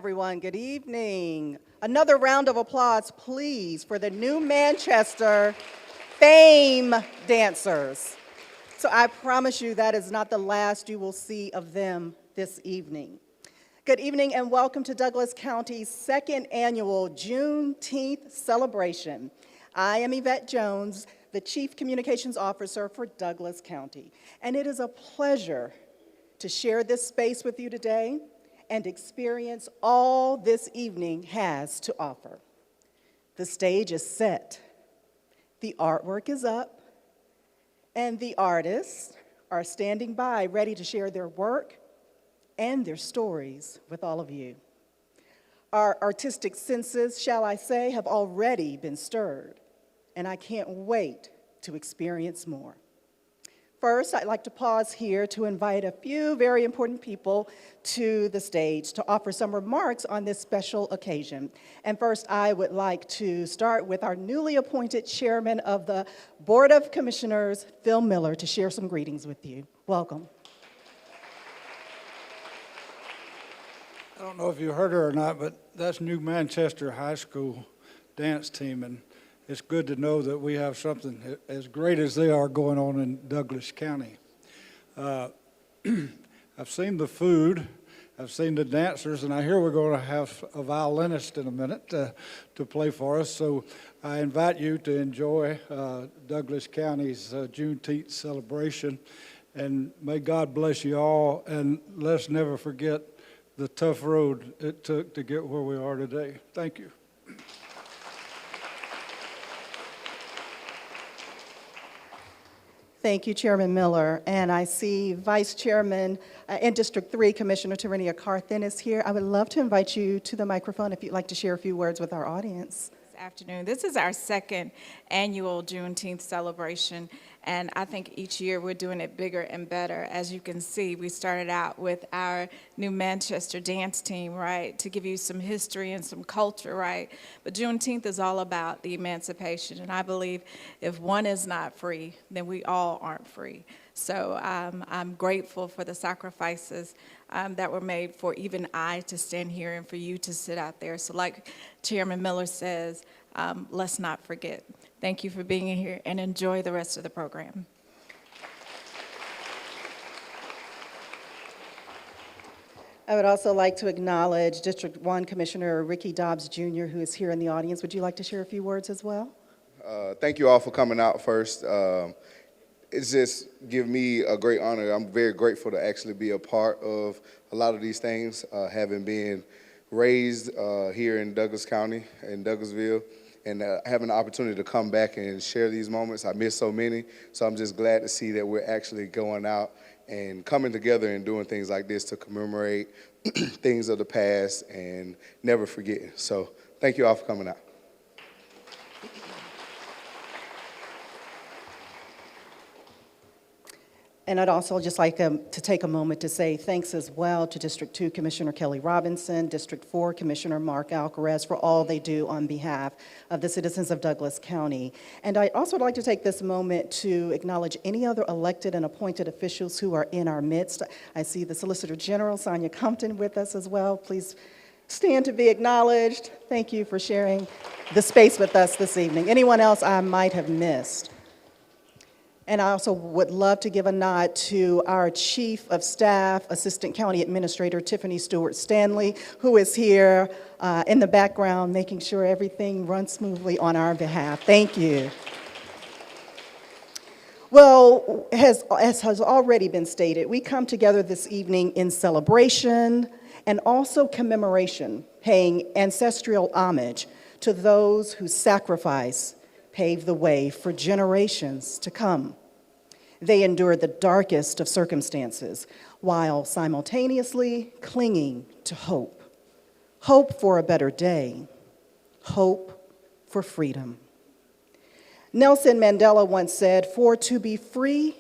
everyone. Good evening. Another round of applause, please, for the New Manchester Fame Dancers. So I promise you that is not the last you will see of them this evening. Good evening and welcome to Douglas County's second annual Juneteenth celebration. I am Yvette Jones, the Chief Communications Officer for Douglas County, and it is a pleasure to share this space with you today and experience all this evening has to offer. The stage is set, the artwork is up, and the artists are standing by ready to share their work and their stories with all of you. Our artistic senses, shall I say, have already been stirred, and I can't wait to experience more. First, I'd like to pause here to invite a few very important people to the stage to offer some remarks on this special occasion. And first, I would like to start with our newly appointed chairman of the Board of Commissioners, Phil Miller, to share some greetings with you. Welcome. I don't know if you heard her or not, but that's New Manchester High School dance team, and it's good to know that we have something as great as they are going on in Douglas County. I've seen the food, I've seen the dancers, and I hear we're going to have a violinist in a minute to play for us. So I invite you to enjoy Douglas County's Juneteenth celebration, and may God bless you all, and let's never forget the tough road it took to get where we are today. Thank you. Thank you, Chairman Miller. And I see Vice Chairman in District 3, Commissioner Terenia Carthen is here. I would love to invite you to the microphone if you'd like to share a few words with our audience. This afternoon. This is our second annual Juneteenth celebration, and I think each year we're doing it bigger and better. As you can see, we started out with our New Manchester dance team, right, to give you some history and some culture, right? But Juneteenth is all about the emancipation, and I believe if one is not free, then we all aren't free. So I'm grateful for the sacrifices that were made for even I to stand here and for you to sit out there. So like Chairman Miller says, let's not forget. Thank you for being here and enjoy the rest of the program. I would also like to acknowledge District 1 Commissioner Ricky Dobbs Jr., who is here in the audience. Would you like to share a few words as well? Thank you all for coming out first. It's just give me a great honor. I'm very grateful to actually be a part of a lot of these things, having been raised here in Douglas County, in Douglasville, and having the opportunity to come back and share these moments. I miss so many, so I'm just glad to see that we're actually going out and coming together and doing things like this to commemorate things of the past and never forgetting. So thank you all for coming out. And I'd also just like to take a moment to say thanks as well to District 2 Commissioner Kelly Robinson, District 4 Commissioner Mark Alcaraz for all they do on behalf of the citizens of Douglas County. And I'd also like to take this moment to acknowledge any other elected and appointed officials who are in our midst. I see the Solicitor General, Sonia Compton, with us as well. Please stand to be acknowledged. Thank you for sharing the space with us this evening. Anyone else I might have missed? And I also would love to give a nod to our Chief of Staff, Assistant County Administrator Tiffany Stewart Stanley, who is here in the background, making sure everything runs smoothly on our behalf. Thank you. Well, as has already been stated, we come together this evening in celebration and also commemoration, paying ancestral homage to those whose sacrifice paved the way for generations to come. They endured the darkest of circumstances while simultaneously clinging to hope. Hope for a better day. Hope for freedom. Nelson Mandela once said, "For to be free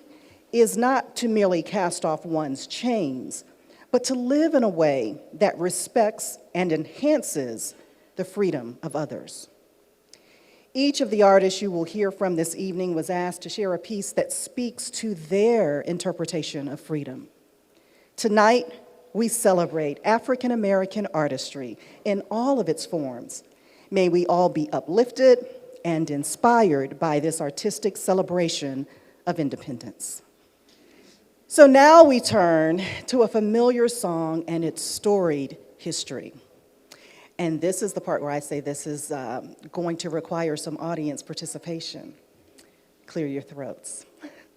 is not to merely cast off one's chains, but to live in a way that respects and enhances the freedom of others." Each of the artists you will hear from this evening was asked to share a piece that speaks to their interpretation of freedom. Tonight, we celebrate African American artistry in all of its forms. May we all be uplifted and inspired by this artistic celebration of independence. So now we turn to a familiar song and its storied history. And this is the part where I say this is going to require some audience participation. Clear your throats.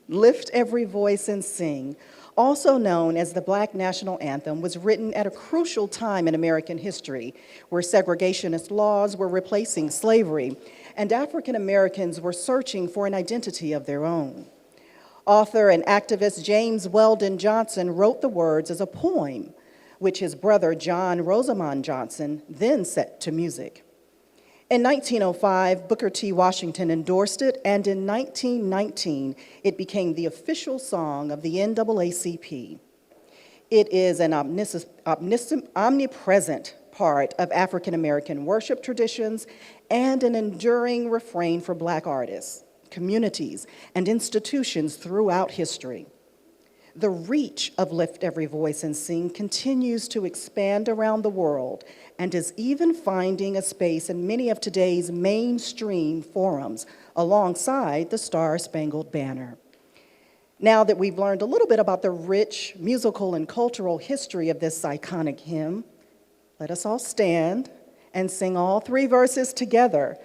Lift Every Voice and Sing, also known as the Black National Anthem, was written at a crucial time in American history where segregationist laws were replacing slavery and African Americans were searching for an identity of their own. Author and activist James Weldon Johnson wrote the words as a poem, which his brother John Rosamond Johnson then set to music. In 1905, Booker T. Washington endorsed it, and in 1919, it became the official song of the NAACP. It is an omnipresent part of African American worship traditions and an enduring refrain for Black artists, communities, and institutions throughout history. The reach of Lift Every Voice and Sing continues to expand around the world and is even finding a space in many of today's mainstream forums alongside the Star-Spangled Banner. Now that we've learned a little bit about the rich musical and cultural history of this iconic hymn, let us all stand and sing all three verses together,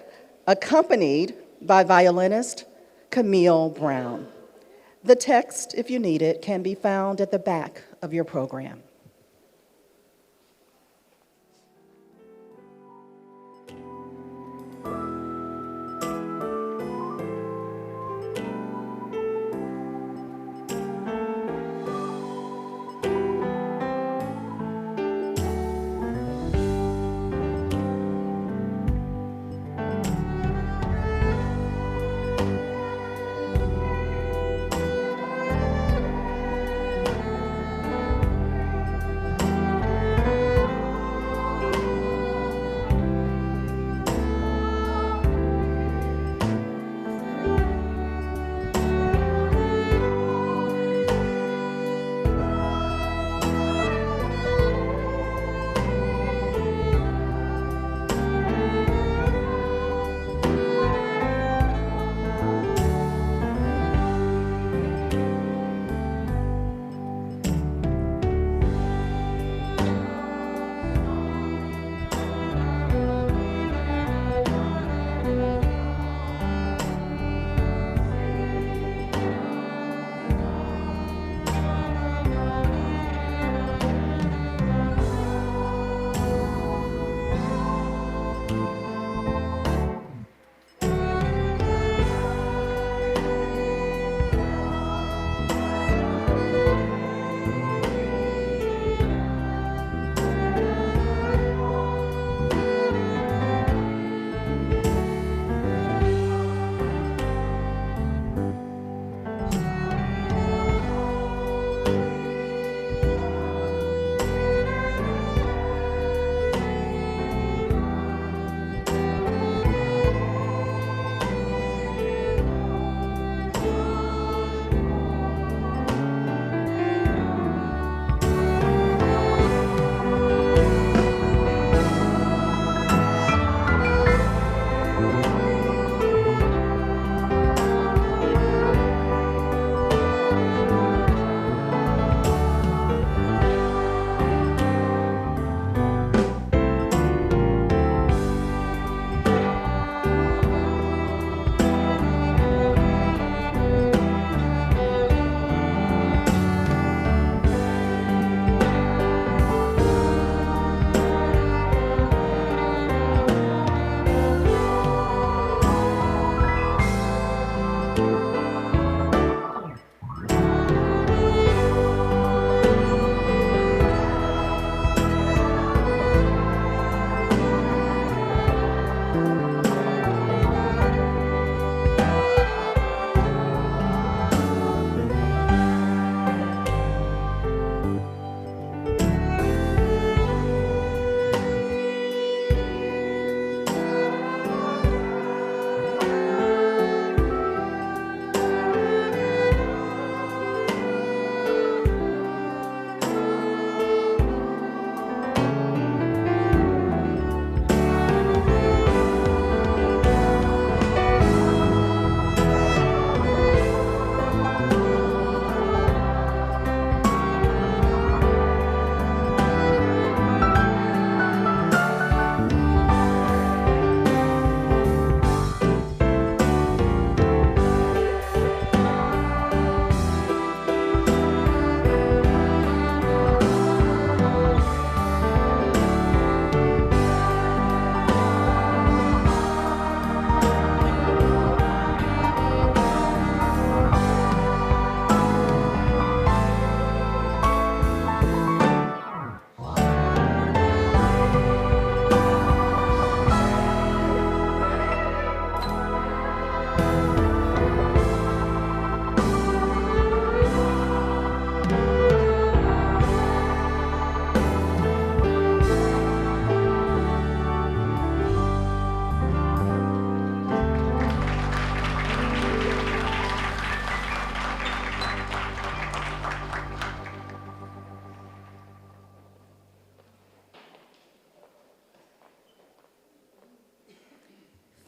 accompanied by violinist Camille Brown. The text, if you need it, can be found at the back of your program.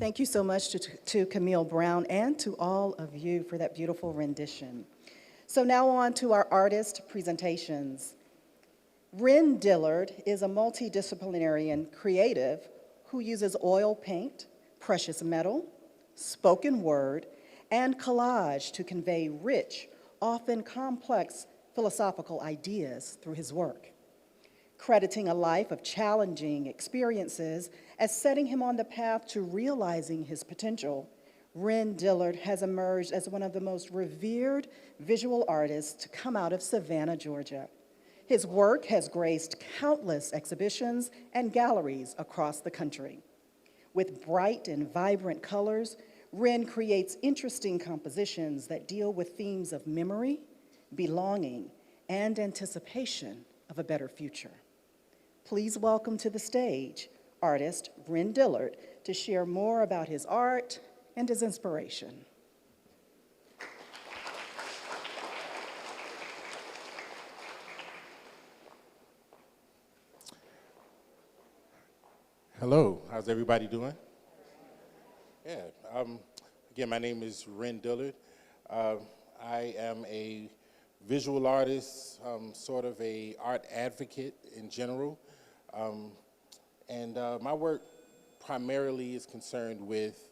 Thank you so much to Camille Brown and to all of you for that beautiful rendition. So now on to our artist presentations. Ren Dillard is a multidisciplinary and creative who uses oil paint, precious metal, spoken word, and collage to convey rich, often complex philosophical ideas through his work. Crediting a life of challenging experiences as setting him on the path to realizing his potential, Ren Dillard has emerged as one of the most revered visual artists to come out of Savannah, Georgia. His work has graced countless exhibitions and galleries across the country. With bright and vibrant colors, Ren creates interesting compositions that deal with themes of memory, belonging, and anticipation of a better future. Please welcome to the stage artist Ren Dillard to share more about his art and his inspiration. Hello, how's everybody doing? Yeah, again, my name is Ren Dillard. I am a visual artist, sort of a art advocate in general. And my work primarily is concerned with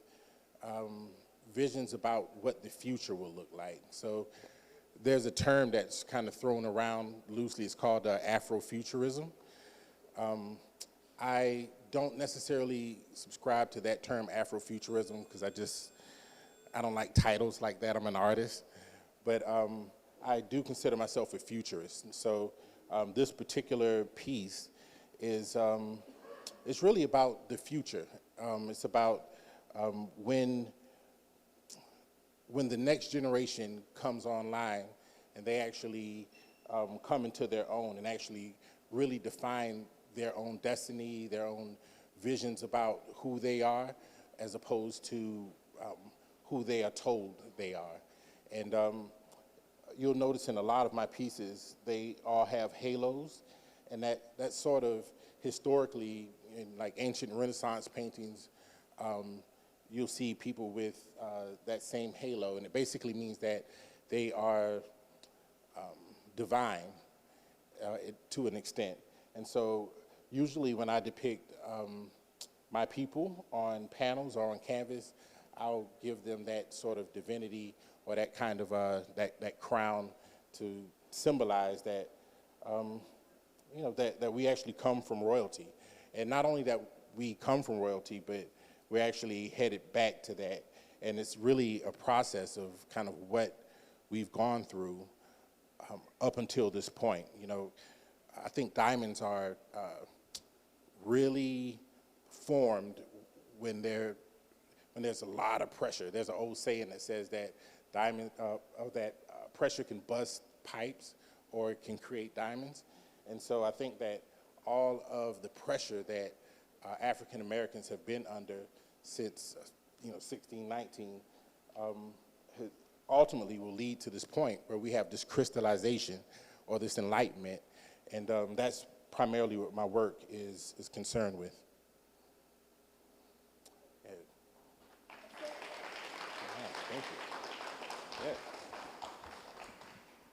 visions about what the future will look like. So there's a term that's kind of thrown around loosely. It's called Afrofuturism. I don't necessarily subscribe to that term Afrofuturism because I don't like titles like that. I'm an artist. But I do consider myself a futurist. And so this particular piece is it's really about the future. It's about when the next generation comes online and they actually come into their own and actually really define their own destiny, their own visions about who they are, as opposed to who they are told they are. And you'll notice in a lot of my pieces, they all have halos, and that sort of historically, in like ancient Renaissance paintings, you'll see people with that same halo, and it basically means that they are divine to an extent. And so usually when I depict my people on panels or on canvas, I'll give them that sort of divinity or that kind of that crown to symbolize that that we actually come from royalty, and not only that we come from royalty, but we're actually headed back to that. And it's really a process of kind of what we've gone through up until this point. You know, I think diamonds are really formed when there's a lot of pressure. There's an old saying that says that pressure can bust pipes or it can create diamonds. And so I think that all of the pressure that African Americans have been under since 1619 ultimately will lead to this point where we have this crystallization or this enlightenment, and that's primarily what my work is concerned with. Thank you. Yeah.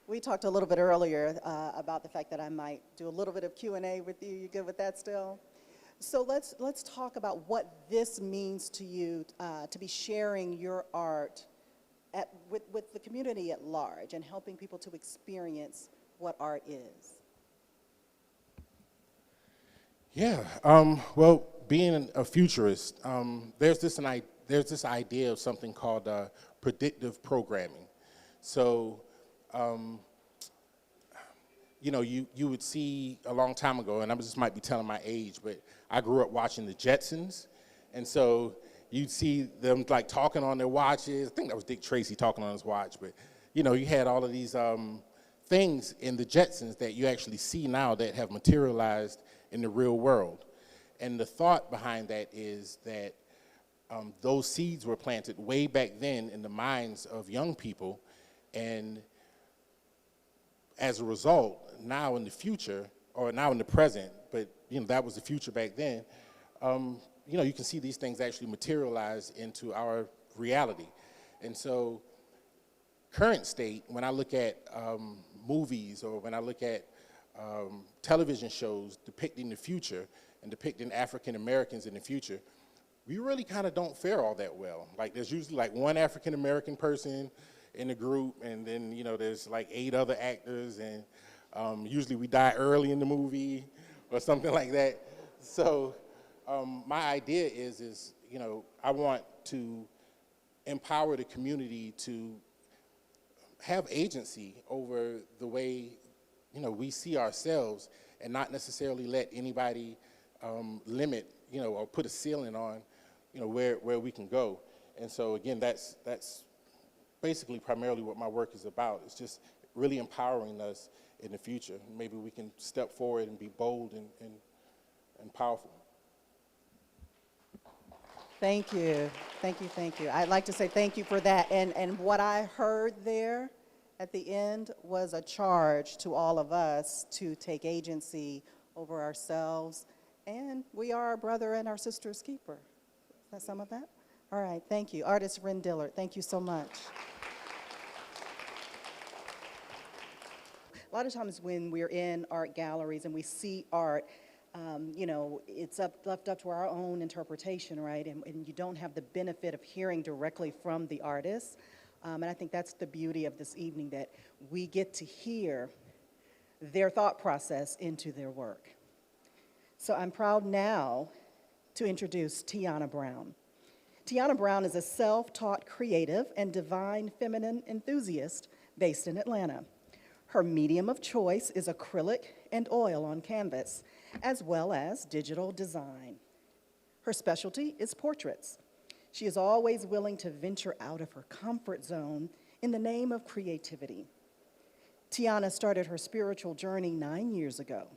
We talked a little bit earlier about the fact that I might do a little bit of Q&A with you. You good with that still? So let's talk about what this means to you to be sharing your art with the community at large and helping people to experience what art is. Yeah. Well, being a futurist, there's this idea of something called predictive programming. So, you would see a long time ago, and I just might be telling my age, but I grew up watching the Jetsons, and so you'd see them like talking on their watches. I think that was Dick Tracy talking on his watch, but you had all of these things in the Jetsons that you actually see now that have materialized in the real world. And the thought behind that is that those seeds were planted way back then in the minds of young people, and as a result, now in the future, or now in the present, but that was the future back then, you can see these things actually materialize into our reality. And so current state, when I look at movies or when I look at television shows depicting the future and depicting African Americans in the future, we really kind of don't fare all that well. Like there's usually like one African American person in the group, and then there's like 8 other actors, and usually we die early in the movie or something like that. So my idea is I want to empower the community to have agency over the way we see ourselves, and not necessarily let anybody limit or put a ceiling on where we can go. And so again, that's basically primarily what my work is about. It's just really empowering us in the future. Maybe we can step forward and be bold and powerful. Thank you. Thank you, thank you. I'd like to say thank you for that. And what I heard there at the end was a charge to all of us to take agency over ourselves, and we are our brother and our sister's keeper. Is that some of that? All right, thank you. Artist Ren Dillard, thank you so much. A lot of times when we're in art galleries and we see art, it's left up to our own interpretation, right? And you don't have the benefit of hearing directly from the artist. And I think that's the beauty of this evening, that we get to hear their thought process into their work. So I'm proud now to introduce Tiana Brown. Tiana Brown is a self-taught creative and divine feminine enthusiast based in Atlanta. Her medium of choice is acrylic and oil on canvas, as well as digital design. Her specialty is portraits. She is always willing to venture out of her comfort zone in the name of creativity. Tiana started her spiritual journey 9 years ago,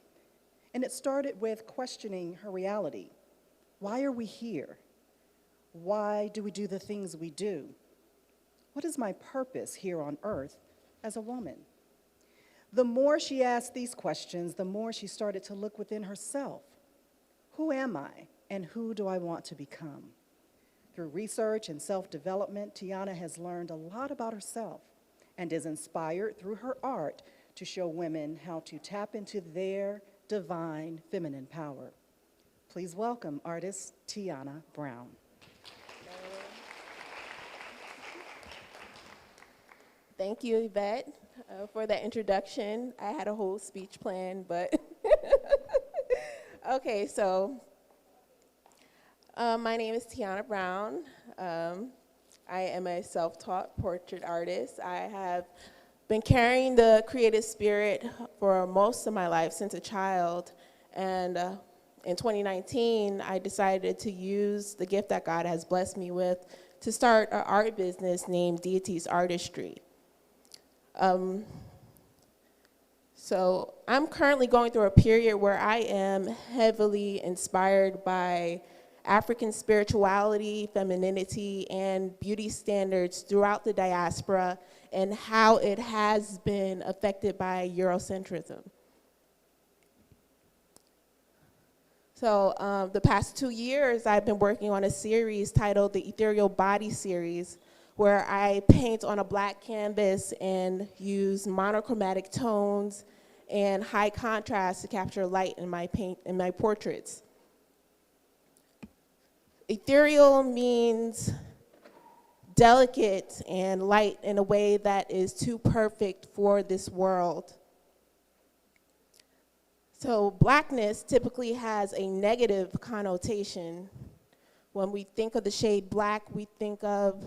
and it started with questioning her reality. Why are we here? Why do we do the things we do? What is my purpose here on earth as a woman? The more she asked these questions, the more she started to look within herself. Who am I, and who do I want to become? Through research and self-development, Tiana has learned a lot about herself and is inspired through her art to show women how to tap into their divine feminine power. Please welcome artist Tiana Brown. Thank you, Yvette, for that introduction. I had a whole speech plan, but okay, so my name is Tiana Brown. I am a self-taught portrait artist. I have been carrying the creative spirit for most of my life since a child, and in 2019, I decided to use the gift that God has blessed me with to start an art business named Deity's Artistry. So I'm currently going through a period where I am heavily inspired by African spirituality, femininity, and beauty standards throughout the diaspora and how it has been affected by Eurocentrism. So the past 2 years, I've been working on a series titled the Ethereal Body Series, where I paint on a black canvas and use monochromatic tones and high contrast to capture light in my portraits. Ethereal means delicate and light in a way that is too perfect for this world. So blackness typically has a negative connotation. When we think of the shade black, we think of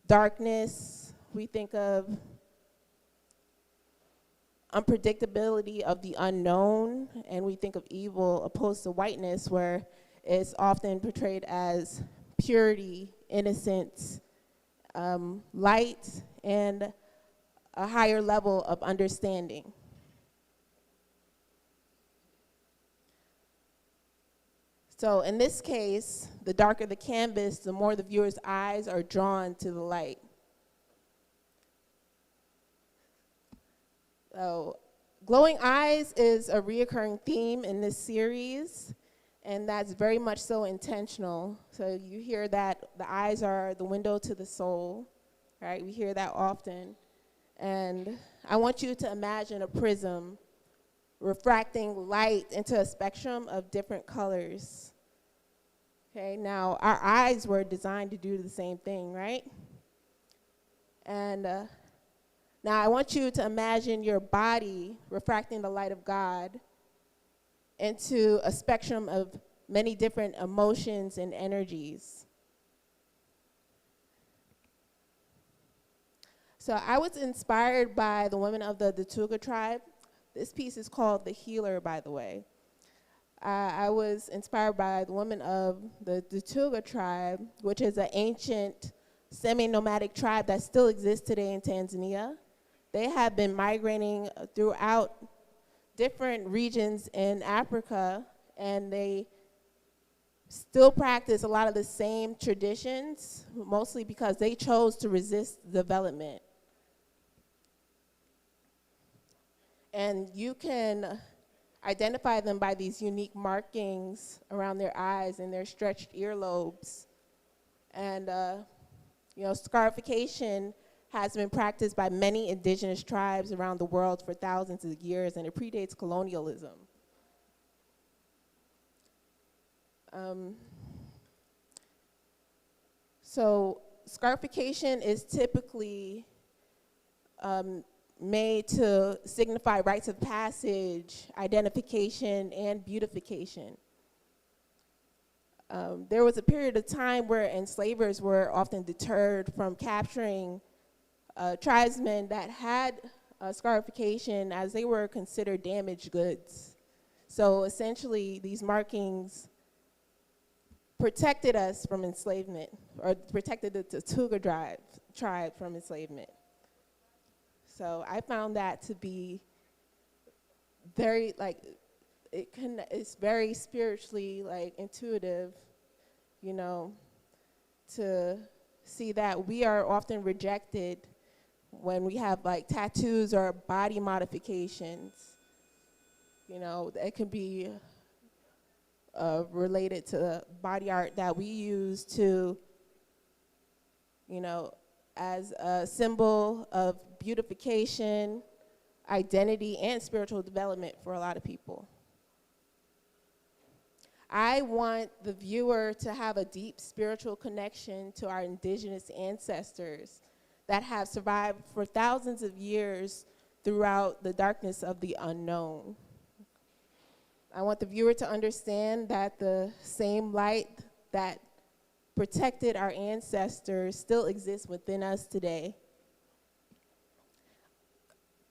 darkness, we think of unpredictability of the unknown, and we think of evil, opposed to whiteness, where it's often portrayed as purity, innocence, light, and a higher level of understanding. So in this case, the darker the canvas, the more the viewer's eyes are drawn to the light. So glowing eyes is a reoccurring theme in this series. and that's very much so intentional. So you hear that the eyes are the window to the soul, right? We hear that often. And I want you to imagine a prism refracting light into a spectrum of different colors. Okay, now our eyes were designed to do the same thing, right? And now I want you to imagine your body refracting the light of God into a spectrum of many different emotions and energies. So I was inspired by the women of the Datuga tribe. This piece is called The Healer, by the way. I was inspired by the women of the Datuga tribe, which is an ancient semi-nomadic tribe that still exists today in Tanzania. They have been migrating throughout different regions in Africa, and they still practice a lot of the same traditions, mostly because they chose to resist development. And you can identify them by these unique markings around their eyes and their stretched earlobes. And, scarification has been practiced by many indigenous tribes around the world for thousands of years, and it predates colonialism. So scarification is typically made to signify rites of passage, identification, and beautification. There was a period of time where enslavers were often deterred from capturing tribesmen that had scarification, as they were considered damaged goods. So essentially, these markings protected us from enslavement, or protected the Tuga tribe from enslavement. So I found that to be very, it's very spiritually, intuitive, to see that we are often rejected when we have, tattoos or body modifications. It can be related to body art that we use to, as a symbol of beautification, identity, and spiritual development for a lot of people. I want the viewer to have a deep spiritual connection to our indigenous ancestors that have survived for thousands of years throughout the darkness of the unknown. I want the viewer to understand that the same light that protected our ancestors still exists within us today.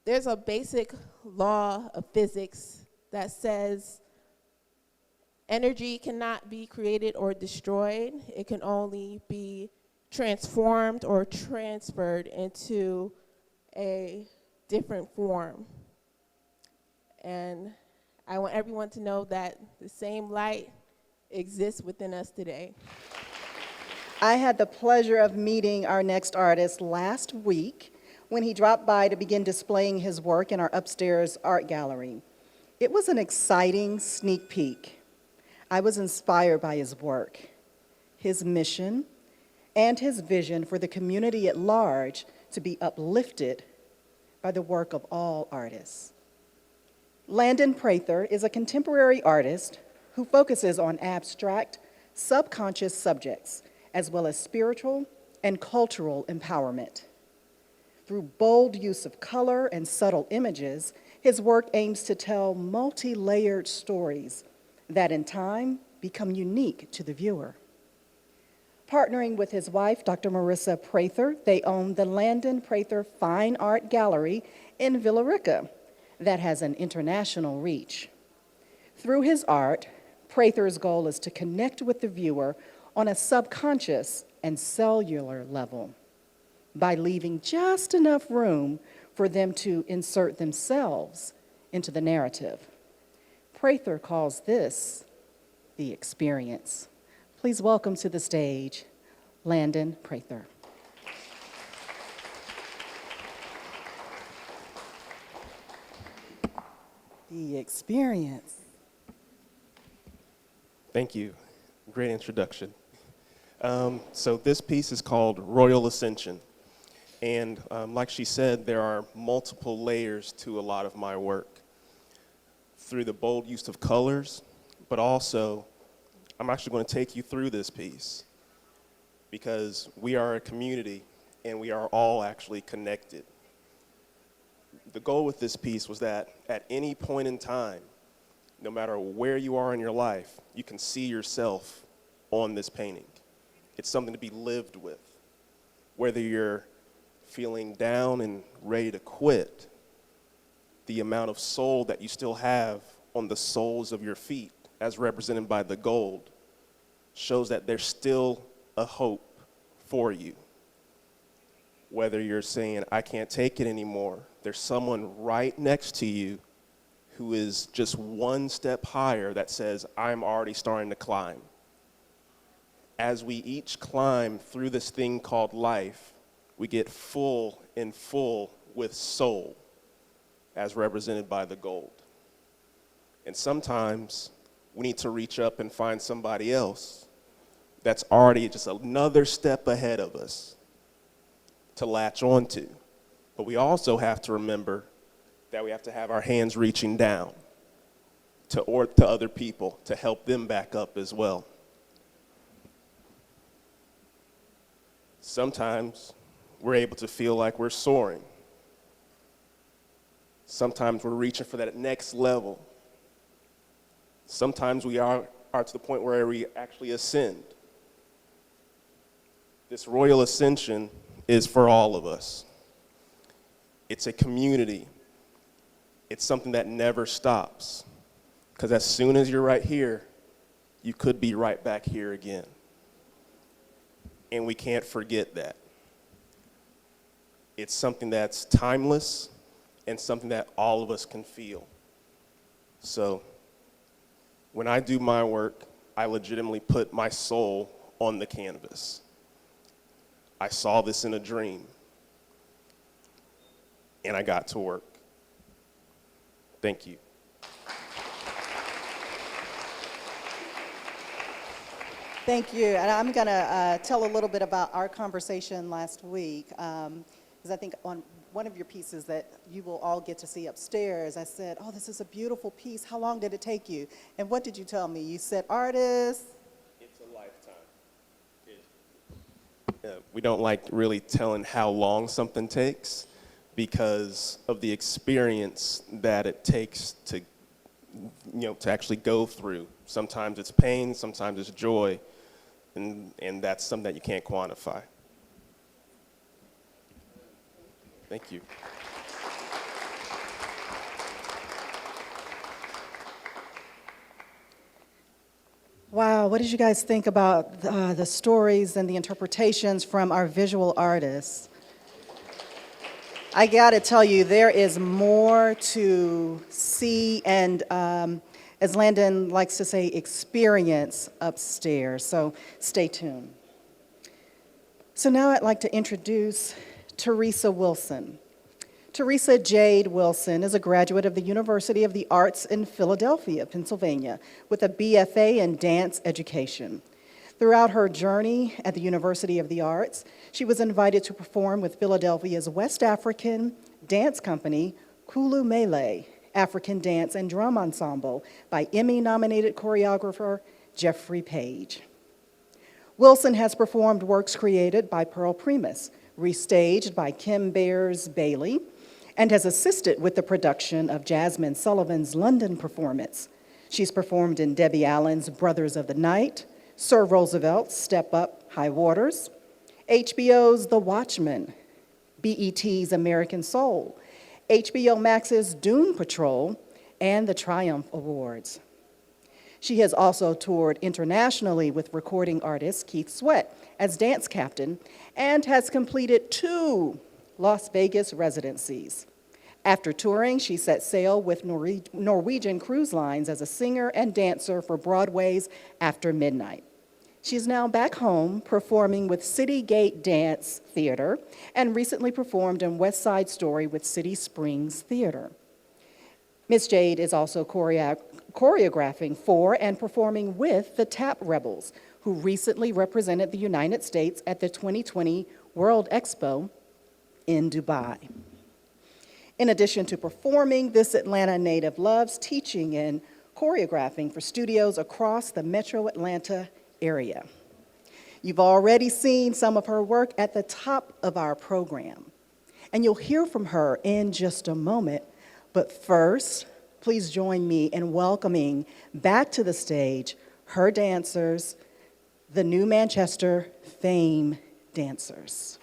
There's a basic law of physics that says energy cannot be created or destroyed. It can only be transformed or transferred into a different form. And I want everyone to know that the same light exists within us today. I had the pleasure of meeting our next artist last week when he dropped by to begin displaying his work in our upstairs art gallery. It was an exciting sneak peek. I was inspired by his work, his mission, and his vision for the community at large to be uplifted by the work of all artists. Landon Prather is a contemporary artist who focuses on abstract, subconscious subjects, as well as spiritual and cultural empowerment. Through bold use of color and subtle images, his work aims to tell multi-layered stories that in time become unique to the viewer. Partnering with his wife, Dr. Marissa Prather, they own the Landon Prather Fine Art Gallery in Villa Rica that has an international reach. Through his art, Prather's goal is to connect with the viewer on a subconscious and cellular level by leaving just enough room for them to insert themselves into the narrative. Prather calls this the experience. Please welcome to the stage, Landon Prather. The experience. Thank you. Great introduction. So this piece is called Royal Ascension. And like she said, there are multiple layers to a lot of my work through the bold use of colors, but also I'm actually going to take you through this piece because we are a community and we are all actually connected. The goal with this piece was that at any point in time, no matter where you are in your life, you can see yourself on this painting. It's something to be lived with. Whether you're feeling down and ready to quit, the amount of soul that you still have on the soles of your feet, as represented by the gold, shows that there's still a hope for you. Whether you're saying, I can't take it anymore, there's someone right next to you who is just one step higher that says, I'm already starting to climb. As we each climb through this thing called life, we get full and full with soul, as represented by the gold. And sometimes we need to reach up and find somebody else that's already just another step ahead of us to latch onto. But we also have to remember that we have to have our hands reaching down to other people to help them back up as well. Sometimes we're able to feel like we're soaring. Sometimes we're reaching for that next level. Sometimes we are to the point where we actually ascend. This royal ascension is for all of us. It's a community. It's something that never stops. Because as soon as you're right here, you could be right back here again. And we can't forget that. It's something that's timeless and something that all of us can feel. So when I do my work, I legitimately put my soul on the canvas. I saw this in a dream, and I got to work. Thank you. Thank you. And I'm going to tell a little bit about our conversation last week, because I think on one of your pieces that you will all get to see upstairs, I said, oh, this is a beautiful piece. How long did it take you? And what did you tell me? You said, artist. It's a lifetime. We don't like really telling how long something takes because of the experience that it takes to, to actually go through. Sometimes it's pain, sometimes it's joy, and that's something that you can't quantify. Thank you. Wow, what did you guys think about the stories and the interpretations from our visual artists? I gotta tell you, there is more to see and, as Landon likes to say, experience upstairs, so stay tuned. So now I'd like to introduce Teresa Wilson. Teresa Jade Wilson is a graduate of the University of the Arts in Philadelphia, Pennsylvania, with a BFA in dance education. Throughout her journey at the University of the Arts, she was invited to perform with Philadelphia's West African dance company, Kulu Mele, African Dance and Drum Ensemble, by Emmy-nominated choreographer Jeffrey Page. Wilson has performed works created by Pearl Primus, restaged by Kim Bears-Bailey, and has assisted with the production of Jasmine Sullivan's London performance. She's performed in Debbie Allen's Brothers of the Night, Sir Roosevelt's Step Up, High Waters, HBO's The Watchmen, BET's American Soul, HBO Max's Doom Patrol, and the Triumph Awards. She has also toured internationally with recording artist Keith Sweat as dance captain and has completed 2 Las Vegas residencies. After touring, she set sail with Norwegian Cruise Lines as a singer and dancer for Broadway's After Midnight. She's now back home performing with City Gate Dance Theater and recently performed in West Side Story with City Springs Theater. Ms. Jade is also choreographing for and performing with the Tap Rebels, who recently represented the United States at the 2020 World Expo in Dubai. In addition to performing, this Atlanta native loves teaching and choreographing for studios across the metro Atlanta area. You've already seen some of her work at the top of our program, and you'll hear from her in just a moment. But first, please join me in welcoming back to the stage her dancers, the New Manchester Fame Dancers.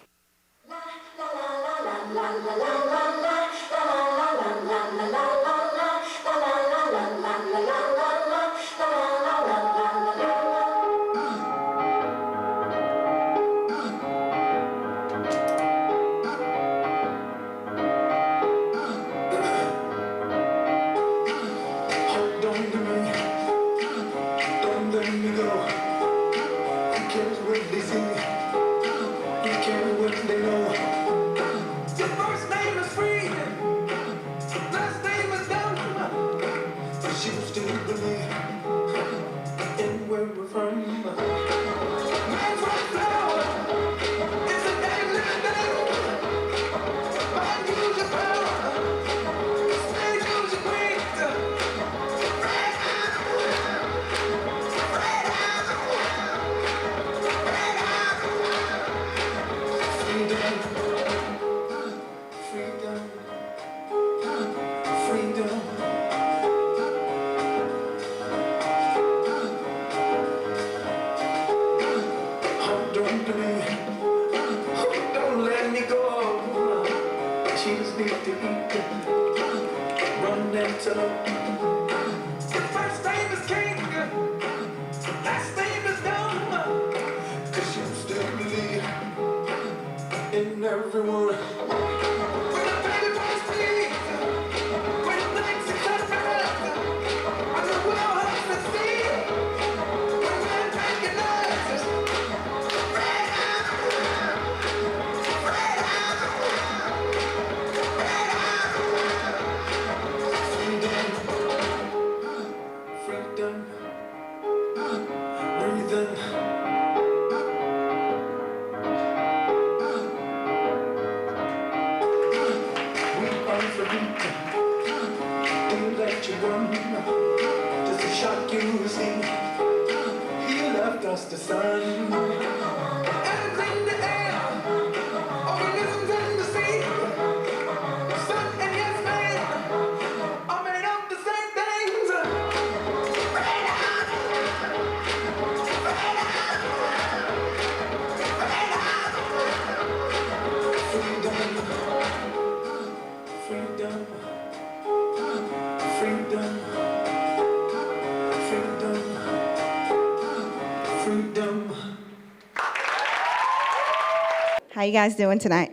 How you guys doing tonight?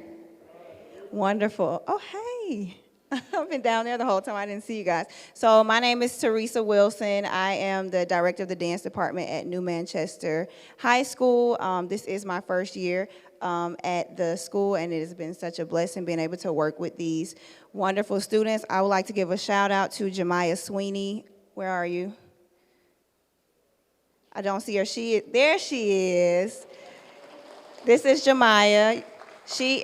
Wonderful. Oh, hey. I've been down there the whole time. I didn't see you guys. So my name is Teresa Wilson. I am the director of the dance department at New Manchester High School. This is my first year at the school, and it has been such a blessing being able to work with these wonderful students. I would like to give a shout out to Jemiah Sweeney. Where are you? I don't see her. There she is. This is Jemiah. She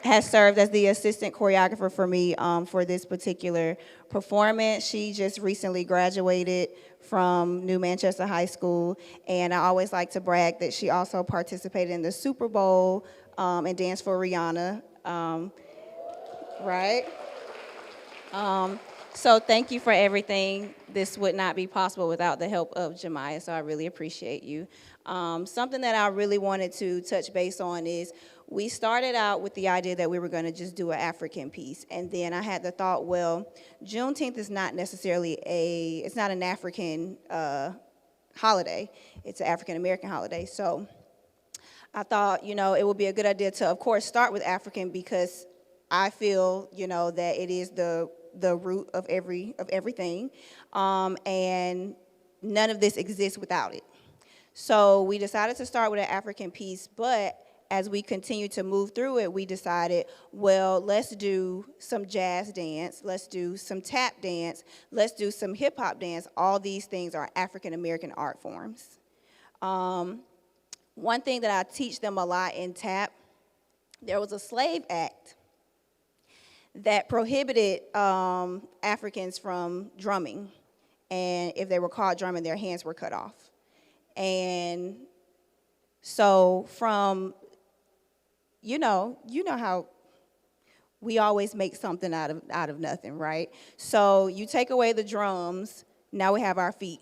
has served as the assistant choreographer for me for this particular performance. She just recently graduated from New Manchester High School, and I always like to brag that she also participated in the Super Bowl and danced for Rihanna, right? So thank you for everything. This would not be possible without the help of Jemiah, so I really appreciate you. Something that I really wanted to touch base on is we started out with the idea that we were going to just do an African piece, and then I had the thought, well, Juneteenth is not necessarily it's not an African holiday. It's an African-American holiday. So I thought, it would be a good idea to, of course, start with African because I feel, that it is the root of everything, and none of this exists without it. So we decided to start with an African piece, but as we continue to move through it, we decided, well, let's do some jazz dance, let's do some tap dance, let's do some hip hop dance. All these things are African American art forms. One thing that I teach them a lot in tap, there was a slave act that prohibited Africans from drumming. And if they were caught drumming, their hands were cut off. And so from, you know how we always make something out of nothing, right? So you take away the drums, now we have our feet.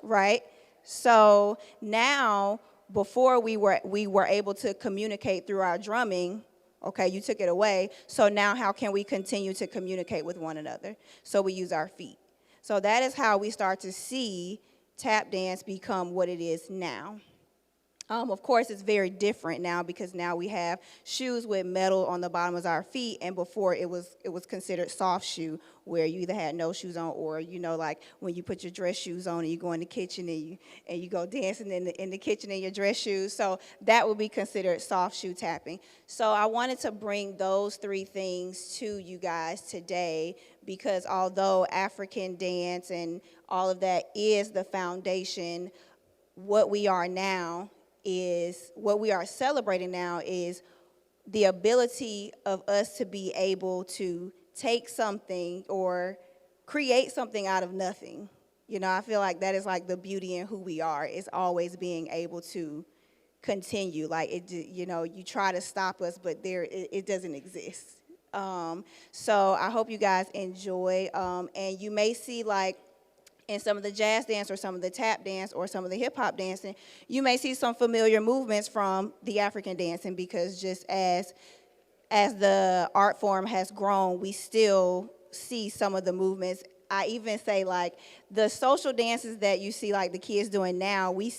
Right? So now, before we were able to communicate through our drumming, okay, you took it away. So now how can we continue to communicate with one another? So we use our feet. So that is how we start to see tap dance become what it is now. Of course, it's very different now because now we have shoes with metal on the bottom of our feet, and before it was considered soft shoe, where you either had no shoes on or, like when you put your dress shoes on and you go in the kitchen and you go dancing in the kitchen in your dress shoes. So that would be considered soft shoe tapping. So I wanted to bring those three things to you guys today because although African dance and all of that is the foundation, what we are celebrating now is the ability of us to be able to take something or create something out of nothing. I feel like that is like the beauty in who we are, is always being able to continue. Like, you try to stop us, but it doesn't exist. So I hope you guys enjoy, and you may see like in some of the jazz dance or some of the tap dance or some of the hip hop dancing, you may see some familiar movements from the African dancing, because just as the art form has grown, we still see some of the movements. I even say like the social dances that you see like the kids doing now, we're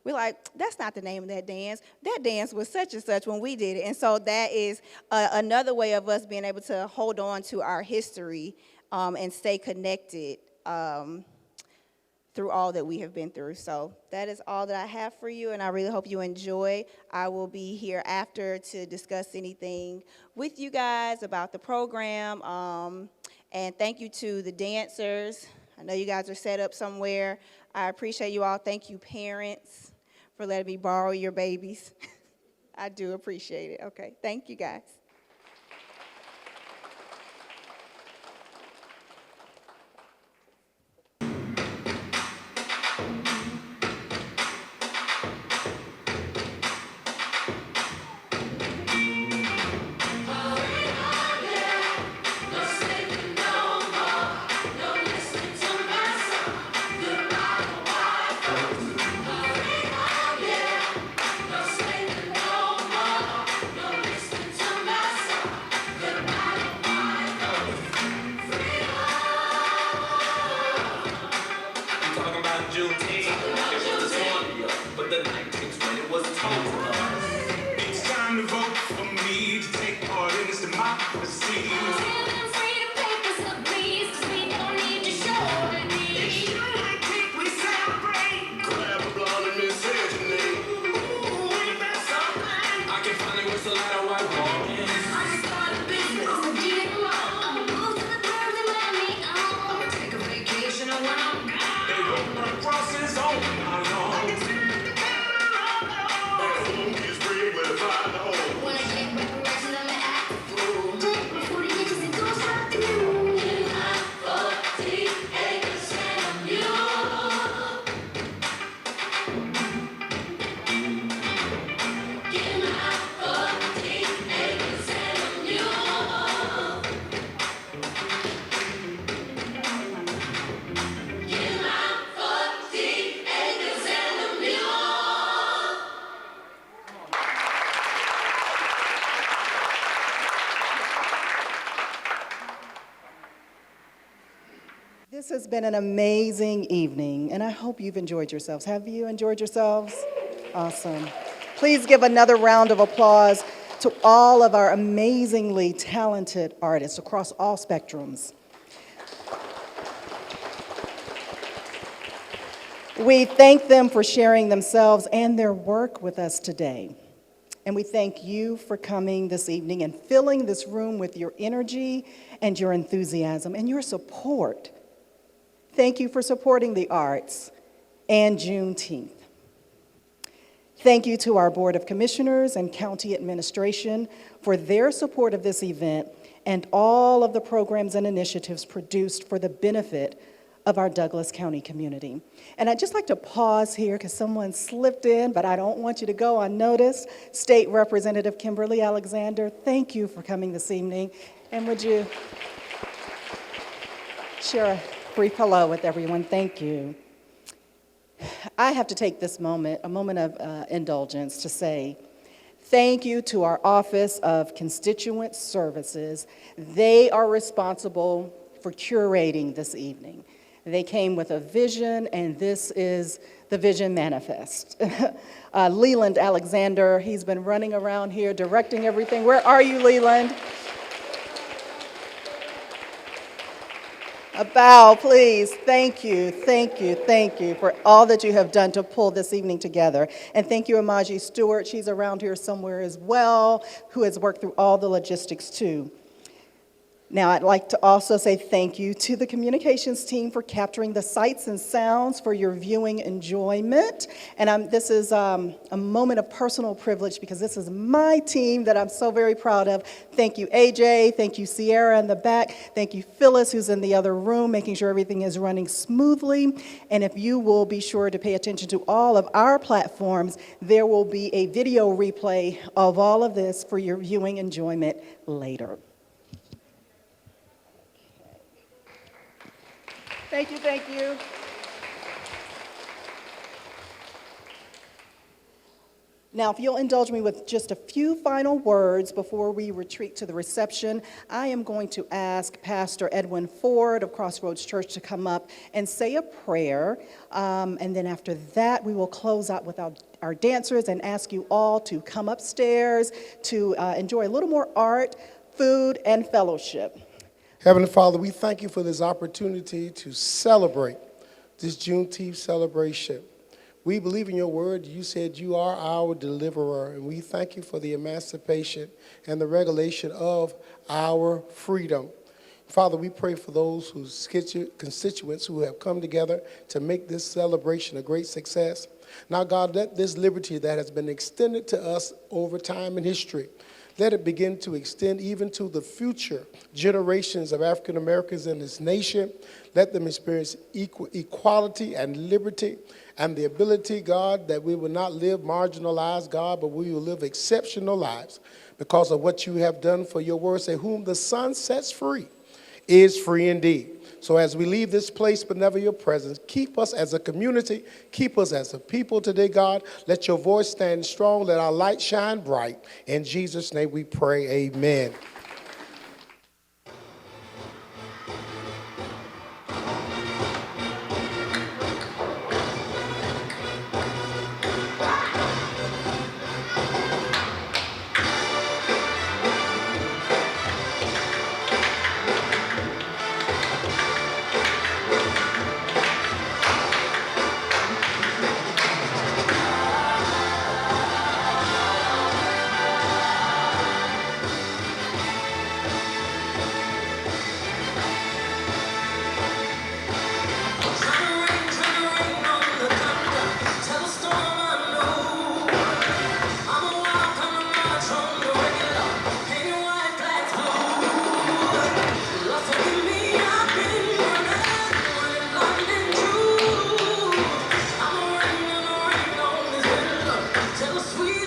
like, that's not the name of that dance. That dance was such and such when we did it. And so that is another way of us being able to hold on to our history and stay connected through all that we have been through. So that is all that I have for you, and I really hope you enjoy. I will be here after to discuss anything with you guys about the program. And thank you to the dancers. I know you guys are set up somewhere. I appreciate you all. Thank you, parents, for letting me borrow your babies. I do appreciate it. Okay, thank you, guys. Talking about Juneteenth, it was a Columbia, but the 19th when it was told to us. It's time to vote for me to take part in this democracy. It's Juneteenth, we celebrate. Grab a blonde and miscegenate. Ooh, when you best something, I can finally whistle out a white woman. I start a business, I'm getting low. I'ma move to the birds and let me on. I'ma take a vacation and when I'm gone. Crosses on my lawn. He's free with a fire hole. When I get reparation, I'm an act fool. 40 inches and goes out the moon. In my 40 acres and a mule. In my 40 acres and a mule. In my 40 acres and a mule. This has been an amazing evening, and I hope you've enjoyed yourselves. Have you enjoyed yourselves? Awesome. Please give another round of applause to all of our amazingly talented artists across all spectrums. We thank them for sharing themselves and their work with us today. And we thank you for coming this evening and filling this room with your energy and your enthusiasm and your support. Thank you for supporting the arts and Juneteenth. Thank you to our Board of Commissioners and County Administration for their support of this event and all of the programs and initiatives produced for the benefit of our Douglas County community. And I'd just like to pause here because someone slipped in, but I don't want you to go unnoticed. State Representative Kimberly Alexander, thank you for coming this evening. And would you share a brief hello with everyone? Thank you. I have to take this moment, a moment of indulgence, to say thank you to our Office of Constituent Services. They are responsible for curating this evening. They came with a vision, and this is the vision manifest. Leland Alexander, he's been running around here directing everything. Where are you, Leland? A bow, please. Thank you, thank you, thank you for all that you have done to pull this evening together. And thank you, Amaji Stewart. She's around here somewhere as well, who has worked through all the logistics too. Now, I'd like to also say thank you to the communications team for capturing the sights and sounds for your viewing enjoyment. And this is a moment of personal privilege because this is my team that I'm so very proud of. Thank you, AJ. Thank you, Sierra in the back. Thank you, Phyllis, who's in the other room, making sure everything is running smoothly. And if you will be sure to pay attention to all of our platforms, there will be a video replay of all of this for your viewing enjoyment later. Thank you, thank you. Now, if you'll indulge me with just a few final words before we retreat to the reception, I am going to ask Pastor Edwin Ford of Crossroads Church to come up and say a prayer. And then after that, we will close out with our dancers and ask you all to come upstairs to enjoy a little more art, food, and fellowship. Heavenly Father, we thank you for this opportunity to celebrate this Juneteenth celebration. We believe in your word. You said you are our deliverer, and we thank you for the emancipation and the regulation of our freedom. Father, we pray for those whose constituents who have come together to make this celebration a great success. Now, God, let this liberty that has been extended to us over time in history, let it begin to extend even to the future generations of African Americans in this nation. Let them experience equality and liberty and the ability, God, that we will not live marginalized, God, but we will live exceptional lives because of what you have done for your word. Say, whom the Son sets free is free indeed. So as we leave this place, but never your presence, keep us as a community, keep us as a people today, God. Let your voice stand strong, let our light shine bright. In Jesus' name we pray, amen. Tell us sweet